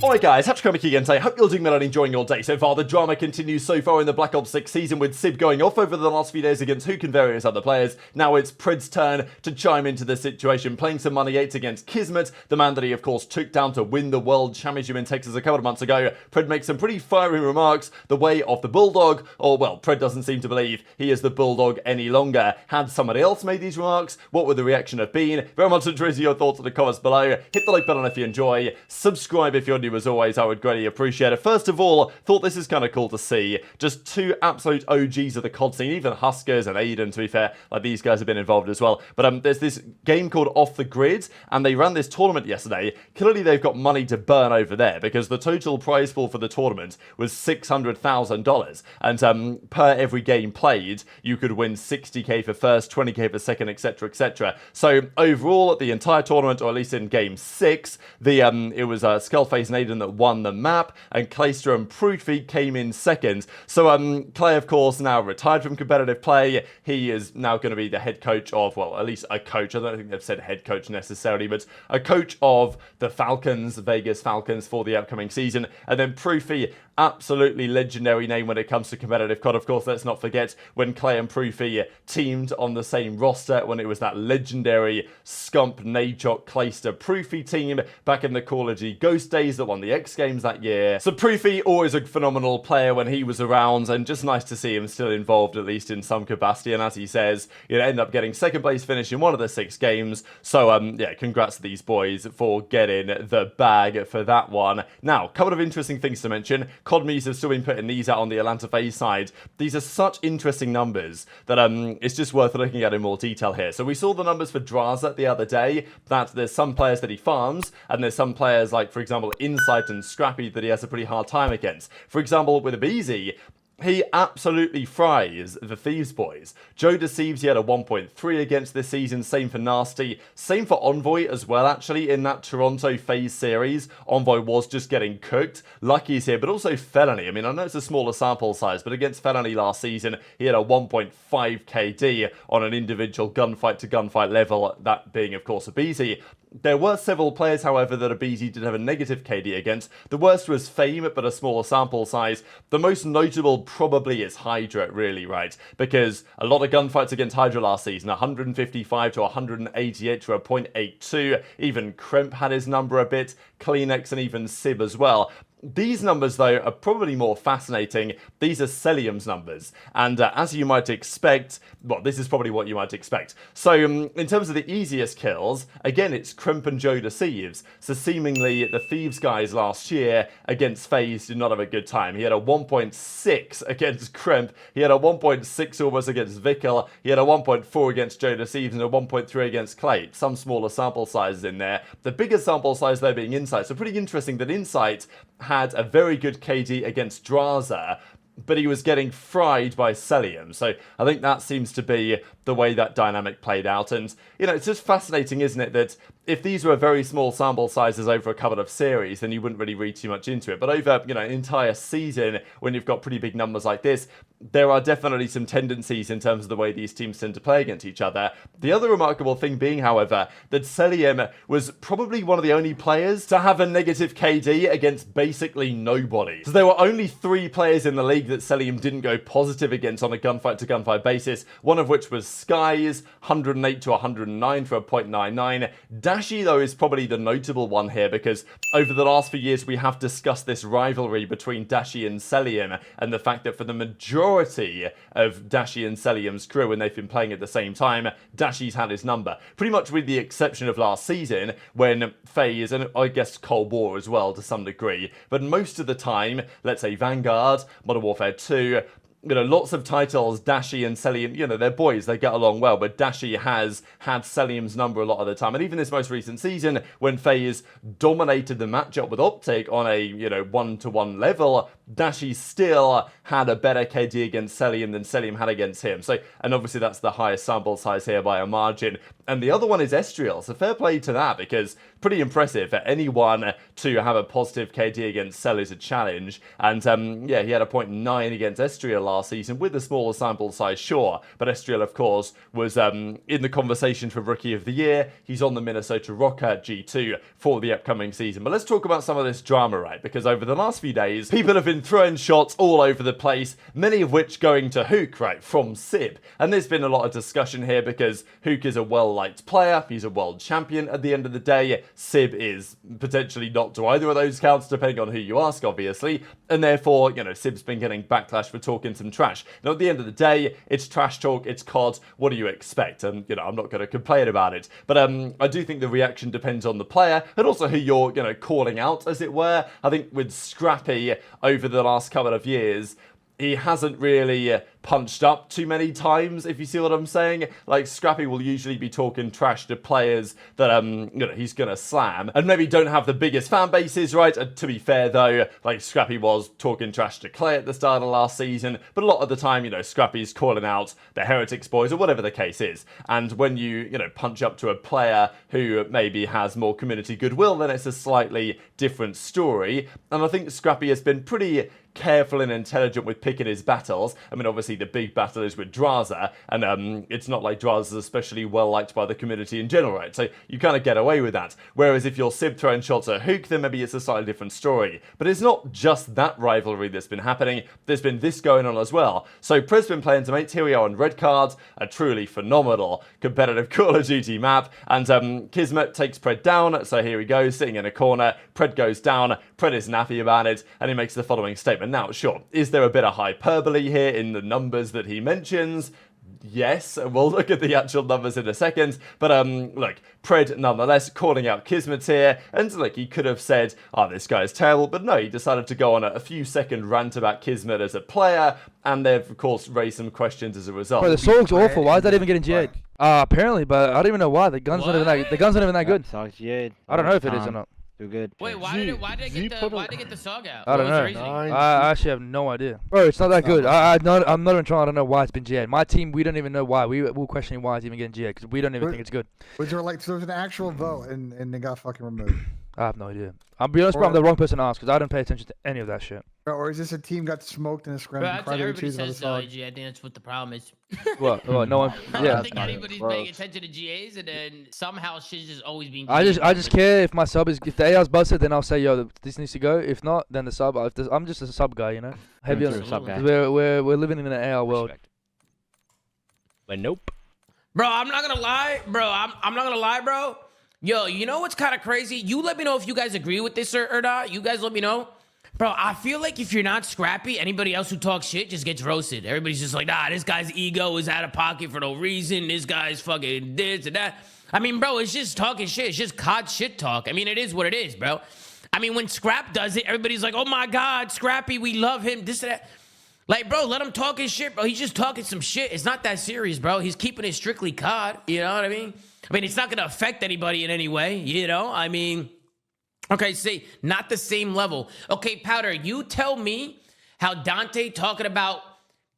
Alright guys, Kremp again today. Hope you're doing well and enjoying your day so far. The drama continues so far in the Black Ops 6 season, with Simp going off over the last few days against Hook and various other players. Now it's Prid's turn to chime into the situation, playing some Money 8s against KiSMET, the man that he of course took down to win the World Championship in Texas a couple of months ago. Prid makes some pretty fiery remarks the way of the Bulldog, or well, Prid doesn't seem to believe he is the Bulldog any longer. Had somebody else made these remarks? What would the reaction have been? Very much interested in your thoughts in the comments below. Hit the like button if you enjoy. Subscribe if you're new as always, I would greatly appreciate it. First of all, thought this is kind of cool to see. Just two absolute OGs of the COD scene, even Huskers and Aiden, to be fair. Like, these guys have been involved as well. But there's this game called Off the Grid, and they ran this tournament yesterday. Clearly, they've got money to burn over there, because the total prize pool for the tournament was $600,000. And per every game played, you could win 60k for first, 20k for second, etc., etc. So overall, at the entire tournament, or at least in Game 6, it was Skullface and Aiden that won the map, and Clayster and Priestahh came in second. So Clay, of course, now retired from competitive play. He is now going to be the head coach of, well, at least a coach. I don't think they've said head coach necessarily, but a coach of the Falcons, Vegas Falcons, for the upcoming season. And then Priestahh, absolutely legendary name when it comes to competitive COD. Of course, let's not forget when Clay and Priestahh teamed on the same roster, when it was that legendary Scump, Nadechok, Clayster, Priestahh team back in the Call of Duty Ghost days that won the X Games that year. So Priestahh, always a phenomenal player when he was around, and just nice to see him still involved, at least in some capacity. And as he says, you end up getting second place finish in one of the 6 games. So yeah, congrats to these boys for getting the bag for that one. Now, a couple of interesting things to mention. CODMEs have still been putting these out on the Atlanta FaZe side. These are such interesting numbers that it's just worth looking at in more detail here. So we saw the numbers for Drazah the other day, that there's some players that he farms, and there's some players like, for example, Insight and Scrappy that he has a pretty hard time against. For example, with aBeZy, he absolutely fries the Thieves boys. JoeDeceives, he had a 1.3 against this season. Same for Nastie. Same for Envoy as well, actually, in that Toronto FaZe series. Envoy was just getting cooked. Lucky's here, but also Felony. I mean, I know it's a smaller sample size, but against Felony last season, he had a 1.5 KD on an individual gunfight-to-gunfight level, that being, of course, aBeZy. There were several players, however, that aBeZy did have a negative KD against. The worst was Fame, but a smaller sample size. The most notable probably is HyDra, really, right? Because a lot of gunfights against HyDra last season, 155 to 188 to a 0.82. Even Kremp had his number a bit, CleanX and even Sib as well. These numbers, though, are probably more fascinating. These are Cellium's numbers. And as you might expect, well, this is probably what you might expect. So, in terms of the easiest kills, again, it's Kremp and JoeDeceives. So, seemingly, the Thieves guys last year against FaZe did not have a good time. He had a 1.6 against Kremp. He had a 1.6 almost against Vickle. He had a 1.4 against JoeDeceives and a 1.3 against Clay. Some smaller sample sizes in there. The biggest sample size, though, being Insight. So, pretty interesting that Insight had a very good KD against Drazah, but he was getting fried by Cellium. So I think that seems to be the way that dynamic played out. And, you know, it's just fascinating, isn't it, that if these were very small sample sizes over a couple of series, then you wouldn't really read too much into it. But over, you know, an entire season, when you've got pretty big numbers like this, there are definitely some tendencies in terms of the way these teams tend to play against each other. The other remarkable thing being, however, that Cellium was probably one of the only players to have a negative KD against basically nobody. So there were only 3 players in the league that Cellium didn't go positive against on a gunfight-to-gunfight basis, one of which was Skyz, 108 to 109 for a 0.99. Dashy, though, is probably the notable one here, because over the last few years we have discussed this rivalry between Dashy and Cellium, and the fact that for the majority of Dashy and Cellium's crew, when they've been playing at the same time, Dashy's had his number. Pretty much with the exception of last season, when FaZe, and I guess Cold War as well to some degree, but most of the time, let's say Vanguard, Modern Warfare 2, you know, lots of titles, Dashy and Cellium, you know, they're boys, they get along well, but Dashy has had Cellium's number a lot of the time. And even this most recent season, when FaZe dominated the matchup with OpTic on a, you know, 1-to-1 level, Dashy still had a better KD against Cellium than Cellium had against him. So, and obviously that's the highest sample size here by a margin. And the other one is Estriel, so fair play to that, because pretty impressive for anyone to have a positive KD against Cell is a challenge. And yeah, he had a 0.9 against Estriel last season with a smaller sample size, sure. But Estriel, of course, was in the conversation for Rookie of the Year. He's on the Minnesota Rocket G2 for the upcoming season. But let's talk about some of this drama, right? Because over the last few days, people have been throwing shots all over the place, many of which going to Hook, right, from Sib. And there's been a lot of discussion here because Hook is a well-liked player. He's a world champion at the end of the day. Sib is potentially not to either of those counts, depending on who you ask, obviously. And therefore, you know, Sib's been getting backlash for talking some trash. Now, at the end of the day, it's trash talk, it's COD. What do you expect? And, you know, I'm not going to complain about it. But I do think the reaction depends on the player and also who you're, you know, calling out, as it were. I think with Scrappy over the last couple of years, he hasn't really punched up too many times, if you see what I'm saying. Like, Scrappy will usually be talking trash to players that, you know, he's gonna slam, and maybe don't have the biggest fan bases, right? And to be fair, though, like, Scrappy was talking trash to Clay at the start of last season, but a lot of the time, you know, Scrappy's calling out the Heretics boys, or whatever the case is. And when you know, punch up to a player who maybe has more community goodwill, then it's a slightly different story. And I think Scrappy has been pretty careful and intelligent with picking his battles. I mean, obviously the big battle is with Drazah, and it's not like Drazah's especially well liked by the community in general, right? So you kind of get away with that. Whereas if you're Sib throwing shots at Hook, then maybe it's a slightly different story. But it's not just that rivalry that's been happening. There's been this going on as well. So Pred's been playing some mates. Here we are on Red Cards, a truly phenomenal competitive Call of Duty map, and KiSMET takes Pred down. So here we go, sitting in a corner. Pred goes down. Pred is nappy about it, and he makes the following statement. Now, sure, is there a bit of hyperbole here in the numbers that he mentions? Yes, we'll look at the actual numbers in a second, but look, Pred nonetheless calling out KiSMET here, and look, he could have said, oh, this guy is terrible, but no, he decided to go on a few second rant about KiSMET as a player, and they've, of course, raised some questions as a result. Bro, the song's awful. Why is that even getting GA'd? Apparently, but I don't even know why. The gun's not even that good. I don't know if it is or not. Too good. Wait, why did they get the song out? I don't know. I actually have no idea. Bro, it's not that good. I'm not even trying. I don't know why it's been GA'd. My team, we don't even know why. We're questioning why it's even getting GA'd because we don't even think it's good. Was there like, so there was an actual vote and they got fucking removed? I have no idea. I'll be honest, bro, I'm the wrong person to ask because I don't pay attention to any of that shit. Or is this a team got smoked in a scrim? Bro, everybody says so, I think that's what the problem is. What? No one. I Yeah. don't think anybody's paying attention to GAs, and then somehow shit's just always being. I just care if my sub is, if the AR's busted, then I'll say, yo, this needs to go. If not, then the sub. I'm just a sub guy, you know. Heavy on the sub guy. We're living in an AR world. But nope. Bro, I'm not gonna lie, bro. I'm not gonna lie, bro. Yo, you know what's kind of crazy? You let me know if you guys agree with this or not. You guys let me know. Bro, I feel like if you're not Scrappy, anybody else who talks shit just gets roasted. Everybody's just like, nah, this guy's ego is out of pocket for no reason. This guy's fucking this and that. I mean, bro, it's just talking shit. It's just COD shit talk. I mean, it is what it is, bro. I mean, when Scrap does it, everybody's like, oh my God, Scrappy, we love him, this and that. Like, bro, let him talk his shit, bro. He's just talking some shit. It's not that serious, bro. He's keeping it strictly COD. You know what I mean? I mean, it's not going to affect anybody in any way, you know? I mean, okay, see, not the same level. Okay, Powder, you tell me how Dante talking about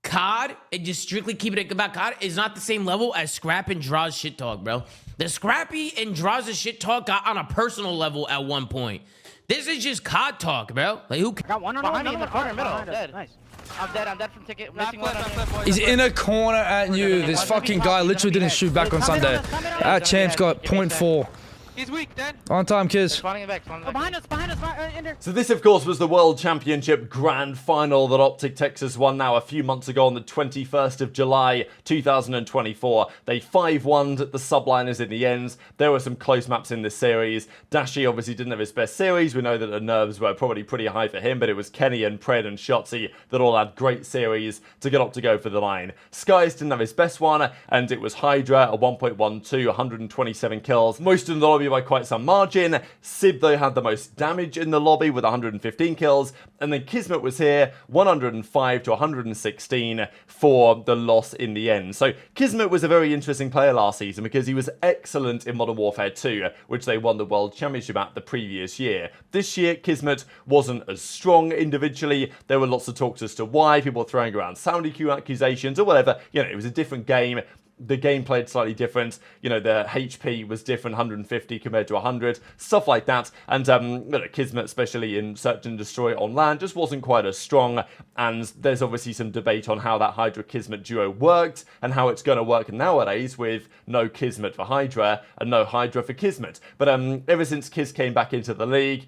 COD and just strictly keeping it about COD is not the same level as Scrap and Draw's shit talk, bro. The Scrappy and Drazah shit talk got on a personal level at one point. This is just COD talk, bro. Like, who? Got one behind me in the corner, middle. Dead. Nice. I'm dead from ticket. He's in a corner at you. This fucking guy literally didn't shoot back on Sunday. That champ's got 0.4. He's weak, then. On time, Kiz. Behind us, So this, of course, was the World Championship Grand Final that OpTic Texas won now a few months ago on the 21st of July, 2024. They 5-1'd the subliners in the end. There were some close maps in this series. Dashy obviously didn't have his best series. We know that the nerves were probably pretty high for him, but it was Kenny and Pred and Shotzzy that all had great series to get up to go for the line. Skyz didn't have his best one, and it was HyDra, a 1.12, 127 kills. Most in the lobby by quite some margin. Sib, though, had the most damage in the lobby with 115 kills, and then KiSMET was here, 105 to 116 for the loss in the end. So KiSMET was a very interesting player last season because he was excellent in Modern Warfare 2, which they won the World Championship at the previous year. This year, KiSMET wasn't as strong individually. There were lots of talks as to why, people throwing around sound EQ accusations or whatever. You know, it was a different game. the game played slightly different. You know, the HP was different, 150 compared to 100, stuff like that. And KiSMET, especially in Search and Destroy on land, just wasn't quite as strong. And there's obviously some debate on how that HyDra KiSMET duo worked and how it's going to work nowadays with no KiSMET for HyDra and no HyDra for KiSMET. But ever since Kiz came back into the league,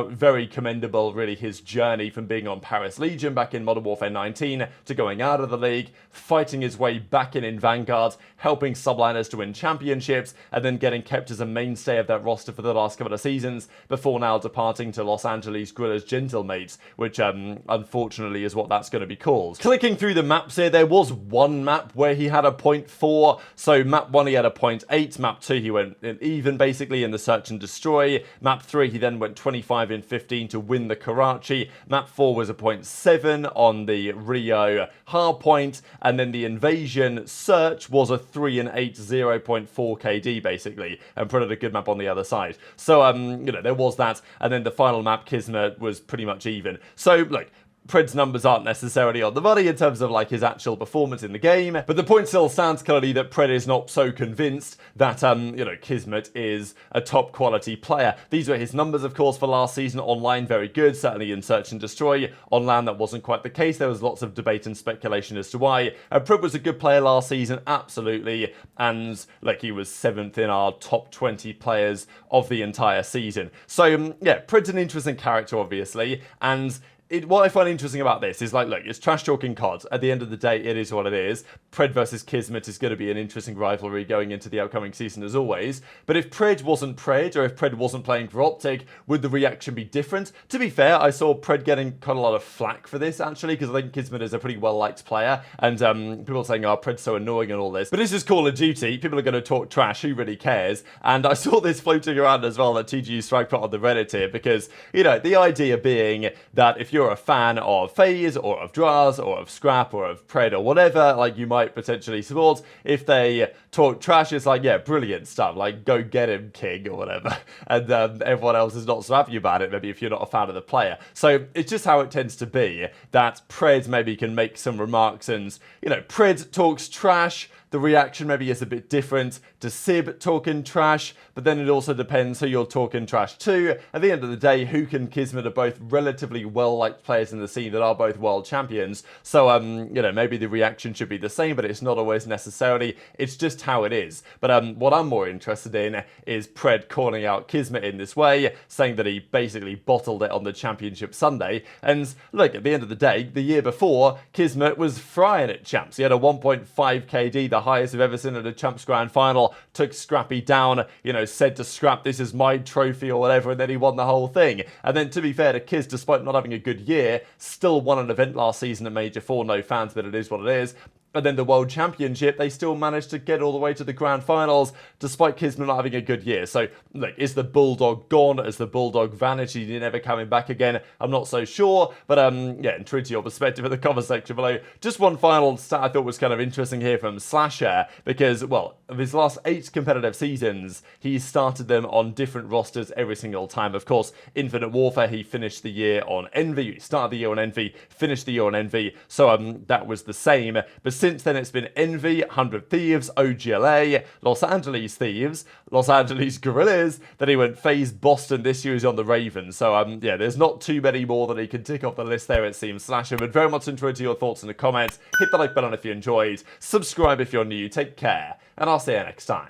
very commendable, really, his journey from being on Paris Legion back in Modern Warfare 19 to going out of the league, fighting his way back in Vanguard, helping subliners to win championships, and then getting kept as a mainstay of that roster for the last couple of seasons, before now departing to Los Angeles Guerrillas Gentlemates, which unfortunately is what that's going to be called. Clicking through the maps here, there was one map where he had a 0.4, so map 1 he had a 0.8, map 2 he went even basically in the Search and Destroy, map 3 he then went 25 in 15 to win the Karachi. Map 4 was a 0.7 on the Rio hardpoint, and then the Invasion Search was a 3 and 8, 0.4 KD basically, and put a good map on the other side. So you know, there was that, and then the final map KiSMET was pretty much even. So look, Pred's numbers aren't necessarily on the money in terms of like his actual performance in the game, but the point still stands clearly that Pred is not so convinced that you know, KiSMET is a top quality player. These were his numbers, of course, for last season. Online, very good, certainly in Search and Destroy. On land, that wasn't quite the case. There was lots of debate and speculation as to why. Pred was a good player last season, absolutely, and like he was 7th in our top 20 players of the entire season. So yeah, Pred's an interesting character, obviously, and what I find interesting about this is, like, look, it's trash talking COD. At the end of the day, it is what it is. Pred versus KiSMET is going to be an interesting rivalry going into the upcoming season as always. But if Pred wasn't Pred, or if Pred wasn't playing for OpTic, would the reaction be different? To be fair, I saw Pred getting quite a lot of flack for this, actually, because I think KiSMET is a pretty well-liked player, and people saying, oh, Pred's so annoying and all this. But this is Call of Duty. People are going to talk trash. Who really cares? And I saw this floating around as well that TGU Strike put on the Reddit here, because, you know, the idea being that if you're a fan of FaZe or of Drazah or of Scrap or of Pred or whatever, like, you might potentially support, if they talk trash, it's like, yeah, brilliant stuff, like, go get him, king, or whatever. And everyone else is not so happy about it, maybe if you're not a fan of the player. So it's just how it tends to be that Pred maybe can make some remarks, and, you know, Pred talks trash, the reaction maybe is a bit different to Sib talking trash, but then it also depends who you're talking trash to. At the end of the day, Hook and KiSMET are both relatively well-liked players in the scene that are both world champions. So, you know, maybe the reaction should be the same, but it's not always necessarily. It's just how it is. But what I'm more interested in is Pred calling out KiSMET in this way, saying that he basically bottled it on the championship Sunday. And look, at the end of the day, the year before, KiSMET was frying at champs. He had a 1.5 KD, the highest I've ever seen at a Champs Grand Final, took Scrappy down, you know, said to Scrap, this is my trophy or whatever, and then he won the whole thing. And then, to be fair to Kiz, despite not having a good year, still won an event last season at Major 4, no fans, but it is what it is. And then the World Championship, they still managed to get all the way to the Grand Finals, despite KiSMET not having a good year. So, look, is the Bulldog gone? Is the Bulldog vanished? Is he never coming back again? I'm not so sure. But, yeah, intrigued to your perspective in the comment section below. Just one final stat I thought was kind of interesting here from Slasher, because, well, of his last 8 competitive seasons, he started them on different rosters every single time. Of course, Infinite Warfare, he finished the year on Envy. He started the year on Envy, finished the year on Envy. So, that was the same. But since then, it's been Envy, 100 Thieves, OGLA, Los Angeles Thieves, Los Angeles Guerrillas. Then he went FaZe, Boston. This year he's on the Ravens. So, yeah, there's not too many more that he can tick off the list there, it seems. Slasher, but very much enjoyed your thoughts in the comments. Hit the like button if you enjoyed. Subscribe if you're new. Take care, and I'll see you next time.